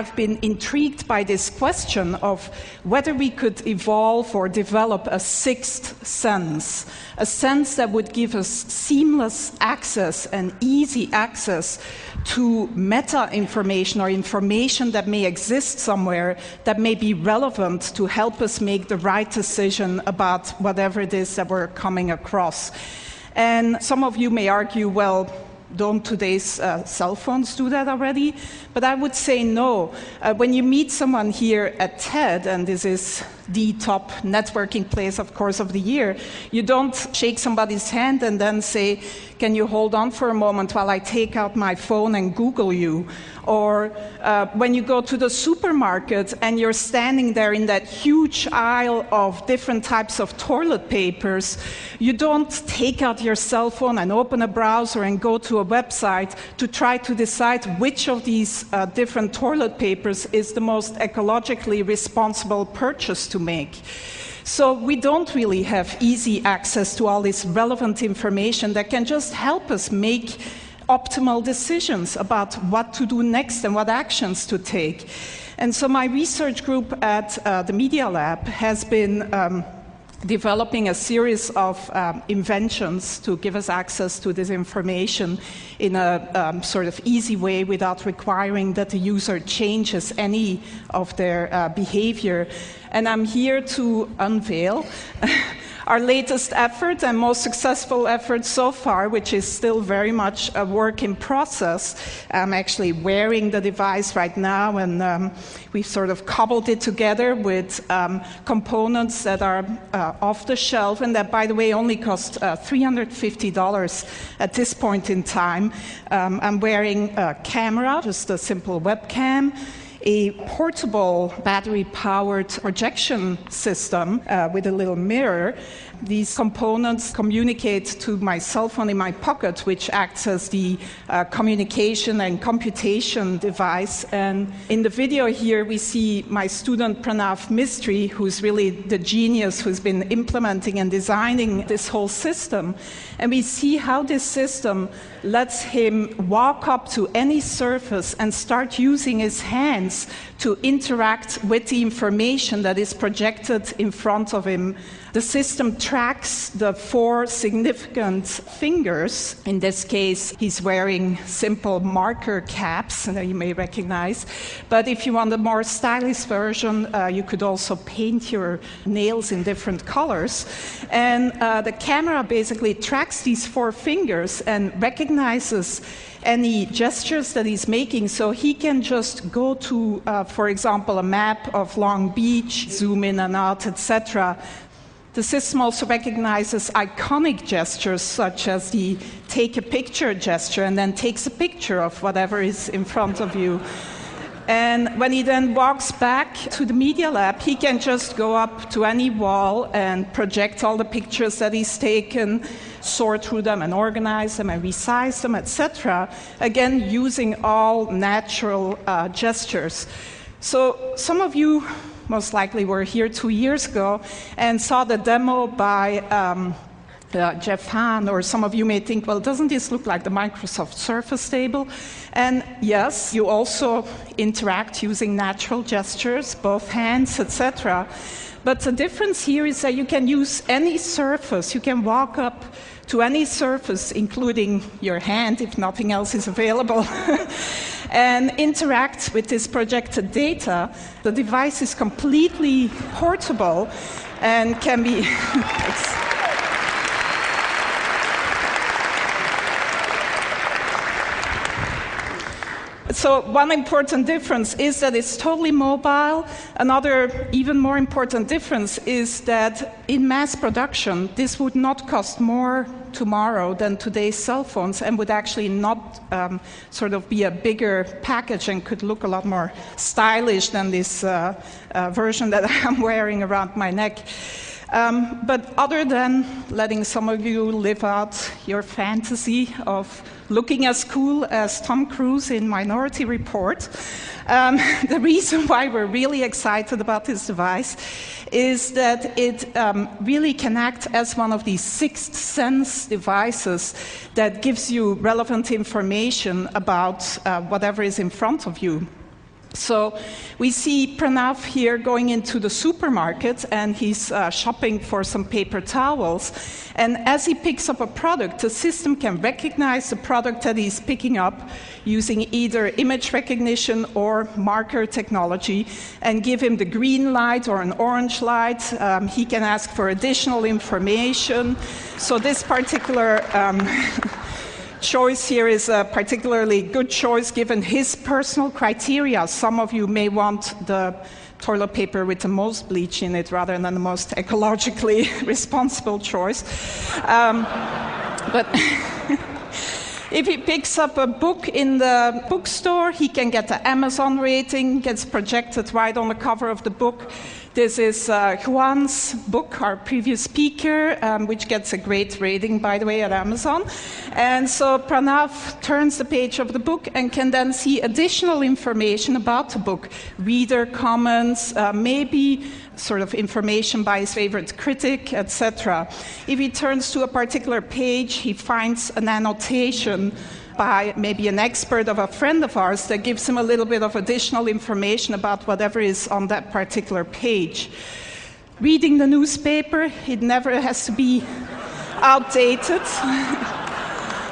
I've been intrigued by this question of whether we could evolve or develop a sixth sense, a sense that would give us seamless access and easy access to meta information or information that may exist somewhere that may be relevant to help us make the right decision about whatever it is that we're coming across. And some of you may argue, well, don't today's cell phones do that already? But I would say no. When you meet someone here at TED, and this is the top networking place, of course, of the year, you don't shake somebody's hand and then say, can you hold on for a moment while I take out my phone and Google you? Or when you go to the supermarket and you're standing there in that huge aisle of different types of toilet papers, you don't take out your cell phone and open a browser and go to a website to try to decide which of these different toilet papers is the most ecologically responsible purchase to make. So we don't really have easy access to all this relevant information that can just help us make optimal decisions about what to do next and what actions to take. And so my research group at the Media Lab has been developing a series of inventions to give us access to this information in a sort of easy way without requiring that the user changes any of their behavior. And I'm here to unveil our latest effort and most successful effort so far, which is still very much a work in process. I'm actually wearing the device right now, and we've sort of cobbled it together with components that are off the shelf, and that, by the way, only cost $350 at this point in time. I'm wearing a camera, just a simple webcam, a portable battery-powered projection system with a little mirror. These components communicate to my cell phone in my pocket, which acts as the communication and computation device. And in the video here, we see my student Pranav Mistry, who's really the genius who's been implementing and designing this whole system. And we see how this system lets him walk up to any surface and start using his hands to interact with the information that is projected in front of him. The system tracks the 4 significant fingers. In this case, he's wearing simple marker caps that you may recognize. But if you want a more stylish version, you could also paint your nails in different colors. And the camera basically tracks these 4 fingers and recognizes any gestures that he's making, so he can just go to, for example, a map of Long Beach, zoom in and out, etc. The system also recognizes iconic gestures, such as the take a picture gesture, and then takes a picture of whatever is in front of you. And when he then walks back to the Media Lab, he can just go up to any wall and project all the pictures that he's taken, sort through them and organize them and resize them, etc. Again, using all natural gestures. So some of you most likely were here 2 years ago and saw the demo by Jeff Hahn, or some of you may think, well, doesn't this look like the Microsoft Surface table? And yes, you also interact using natural gestures, both hands, etc. But the difference here is that you can use any surface. You can walk up to any surface, including your hand, if nothing else is available, and interact with this projected data. The device is completely portable and can be... So one important difference is that it's totally mobile. Another even more important difference is that in mass production, this would not cost more tomorrow than today's cell phones, and would actually not sort of be a bigger package and could look a lot more stylish than this version that I'm wearing around my neck. But other than letting some of you live out your fantasy of looking as cool as Tom Cruise in Minority Report, the reason why we're really excited about this device is that it really can act as one of these sixth sense devices that gives you relevant information about whatever is in front of you. So we see Pranav here going into the supermarket, and he's shopping for some paper towels. And as he picks up a product, the system can recognize the product that he's picking up using either image recognition or marker technology and give him the green light or an orange light. He can ask for additional information. So this particular choice here is a particularly good choice given his personal criteria. Some of you may want the toilet paper with the most bleach in it rather than the most ecologically responsible choice. But if he picks up a book in the bookstore, he can get the Amazon rating, gets projected right on the cover of the book. This is Juan's book, our previous speaker, which gets a great rating, by the way, at Amazon. And so Pranav turns the page of the book and can then see additional information about the book, reader comments, maybe sort of information by his favorite critic, etc. If he turns to a particular page, he finds an annotation by maybe an expert of a friend of ours that gives him a little bit of additional information about whatever is on that particular page. Reading the newspaper, it never has to be outdated.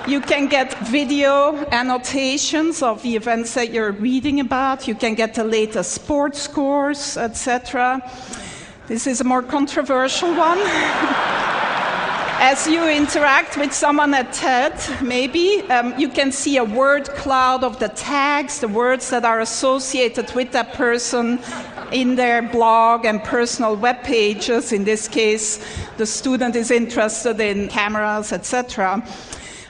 You can get video annotations of the events that you're reading about. You can get the latest sports scores, etc. This is a more controversial one. As you interact with someone at TED, maybe, you can see a word cloud of the tags, the words that are associated with that person in their blog and personal web pages. In this case, the student is interested in cameras, etc.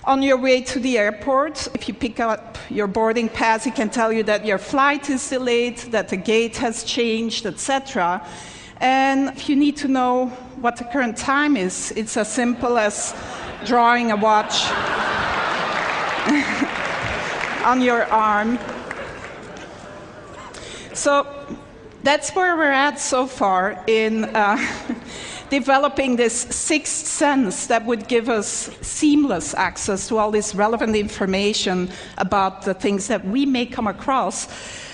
On your way to the airport, if you pick up your boarding pass, it can tell you that your flight is delayed, that the gate has changed, etc. And if you need to know what the current time is, it's as simple as drawing a watch on your arm. So that's where we're at so far in developing this sixth sense that would give us seamless access to all this relevant information about the things that we may come across.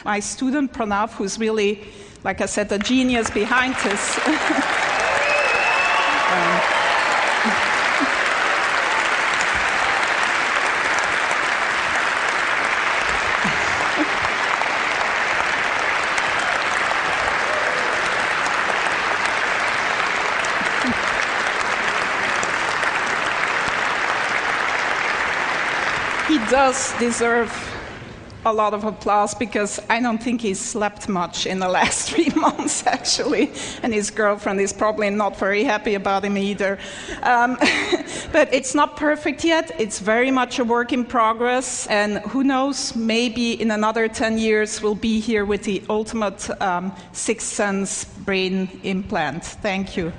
My student Pranav, who's really, like I said, the genius behind this. He does deserve a lot of applause because I don't think he's slept much in the last 3 months, actually, and his girlfriend is probably not very happy about him either. But it's not perfect yet. It's very much a work in progress, and who knows, maybe in another 10 years we'll be here with the ultimate sixth sense brain implant. Thank you.